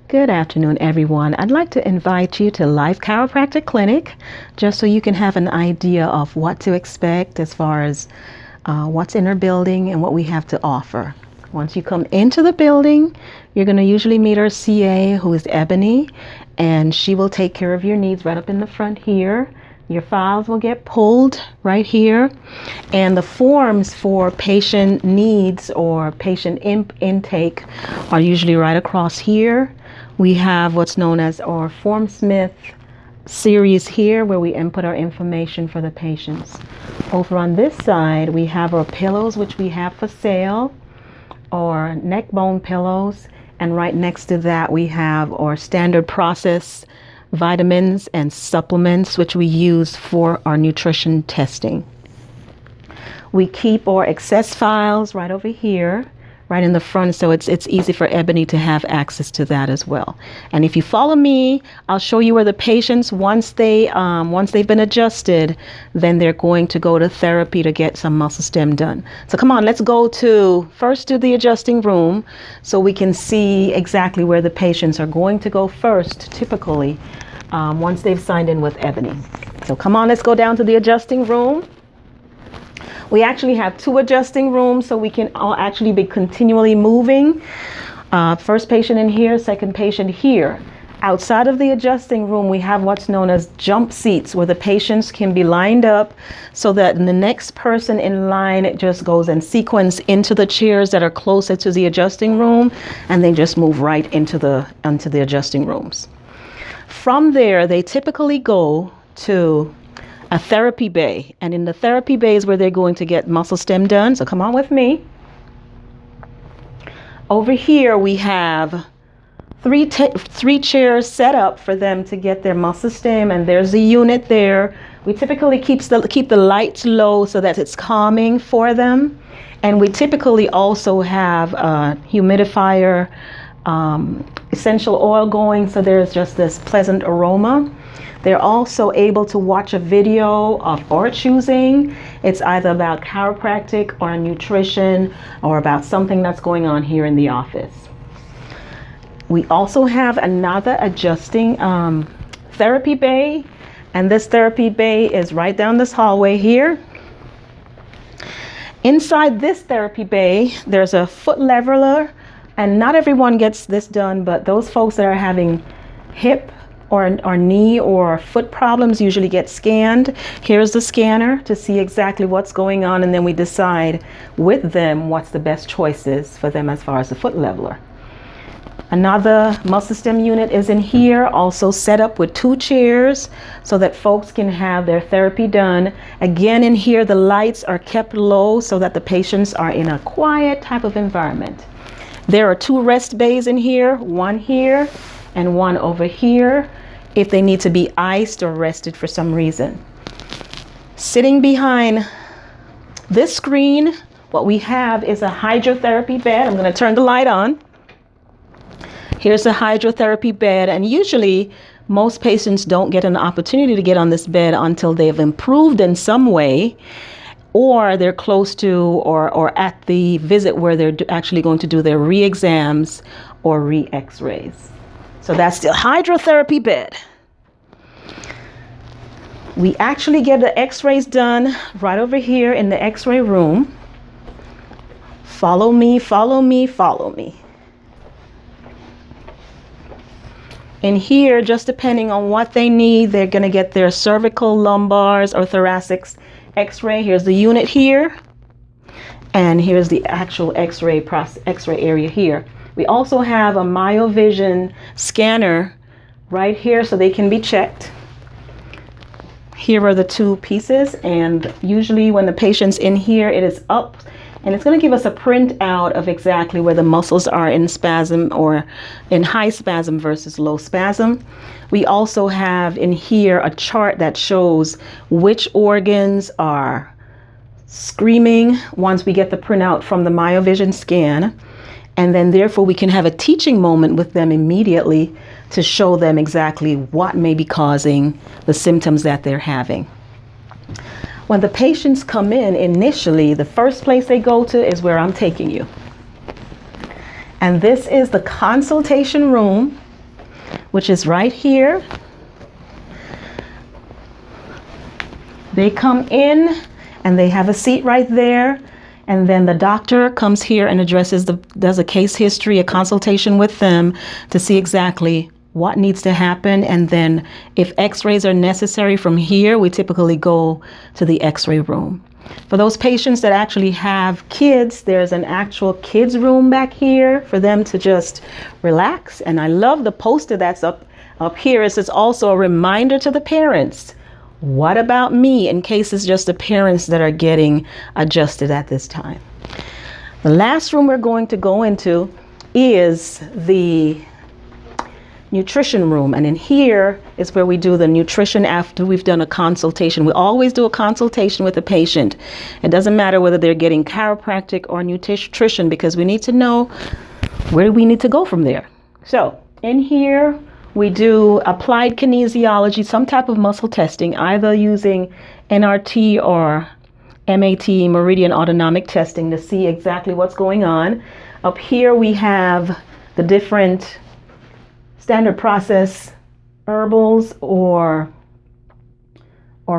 Good afternoon, everyone. I'd like to invite you to Life Chiropractic Clinic, just so you can have an idea of what to expect as far as what's in our building and what we have to offer. Once you come into the building, you're going to usually meet our CA, who is Ebony, and she will take care of your needs right up in the front here. Your files will get pulled right here, and the forms for patient needs or patient intake are usually right across here. We have what's known as our Form Smith series here, where we input our information for the patients. Over on this side, we have our pillows, which we have for sale, or neck bone pillows, and right next to that we have our standard process vitamins and supplements, which we use for our nutrition testing. We keep our excess files right over here, right in the front, so it's easy for Ebony to have access to that as well. And if you follow me, I'll show you where the patients, once they've been adjusted, then they're going to go to therapy to get some muscle stem done. So come on, let's go first to the adjusting room so we can see exactly where the patients are going to go first, typically, once they've signed in with Ebony. So come on, let's go down to the adjusting room. We actually have 2 adjusting rooms, so we can all actually be continually moving. First patient in here, second patient here. Outside of the adjusting room, we have what's known as jump seats, where the patients can be lined up so that the next person in line just goes in sequence into the chairs that are closer to the adjusting room, and they just move right into the adjusting rooms. From there, they typically go to a therapy bay, and in the therapy bay is where they're going to get muscle stem done. So come on with me. Over here we have three chairs set up for them to get their muscle stem, and there's a unit there. We typically keep the lights low so that it's calming for them, and we typically also have a humidifier, essential oil going, so there's just this pleasant aroma. They're also able to watch a video of our choosing. It's either about chiropractic or nutrition or about something that's going on here in the office. We also have another adjusting therapy bay, and this therapy bay is right down this hallway here. Inside this therapy bay, there's a foot leveler, and not everyone gets this done, but those folks that are having hip or knee or foot problems usually get scanned. Here's the scanner to see exactly what's going on, and then we decide with them what's the best choices for them as far as the foot leveler. Another muscle stem unit is in here, also set up with 2 chairs so that folks can have their therapy done. Again, in here the lights are kept low so that the patients are in a quiet type of environment. There are 2 rest bays in here, one here and one over here, if they need to be iced or rested for some reason. Sitting behind this screen, what we have is a hydrotherapy bed. I'm going to turn the light on. Here's a hydrotherapy bed, and usually most patients don't get an opportunity to get on this bed until they've improved in some way, or they're close to or at the visit where they're actually going to do their re-exams or re-x-rays. So that's the hydrotherapy bed. We actually get the x-rays done right over here in the x-ray room. Follow me, follow me, follow me. In here, just depending on what they need, they're going to get their cervical, lumbars, or thoracic x-ray. Here's the unit here, and here's the actual x-ray area here. We also have a myovision scanner right here so they can be checked. Here are the 2 pieces, and usually when the patient's in here, it is up, and it's going to give us a printout of exactly where the muscles are in spasm or in high spasm versus low spasm. We also have in here a chart that shows which organs are screaming once we get the printout from the myovision scan. And then therefore we can have a teaching moment with them immediately to show them exactly what may be causing the symptoms that they're having. When the patients come in initially, the first place they go to is where I'm taking you. And this is the consultation room. which is right here. They come in and they have a seat right there. And then the doctor comes here and does a case history, a consultation with them to see exactly what needs to happen. And then if x-rays are necessary from here, we typically go to the x-ray room. For those patients that actually have kids, there's an actual kids room back here for them to just relax. And I love the poster that's up here. It's also a reminder to the parents. What about me, in case it's just the parents that are getting adjusted at this time? The last room we're going to go into is the nutrition room. And in here is where we do the nutrition after we've done a consultation. We always do a consultation with the patient. It doesn't matter whether they're getting chiropractic or nutrition, because we need to know where we need to go from there. So in here, we do applied kinesiology, some type of muscle testing, either using NRT or MAT, Meridian Autonomic testing, to see exactly what's going on. Up here we have the different standard process herbals or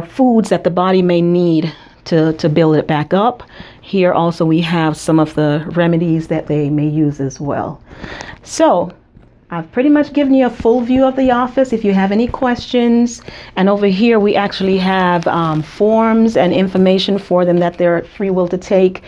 foods that the body may need to build it back up. Here also we have some of the remedies that they may use as well. So I've pretty much given you a full view of the office if you have any questions. And over here we actually have forms and information for them that they're free will to take.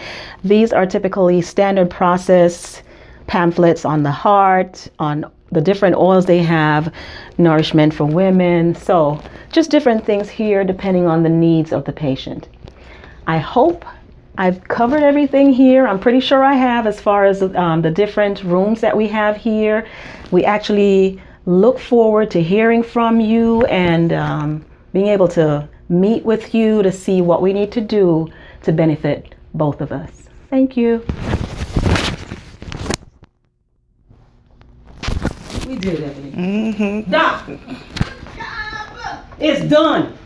These are typically standard process pamphlets on the heart, on the different oils they have, nourishment for women. So just different things here depending on the needs of the patient. I hope I've covered everything here. I'm pretty sure I have, as far as the different rooms that we have here. We actually look forward to hearing from you and being able to meet with you to see what we need to do to benefit both of us. Thank you. We did everything. Doc, it's done.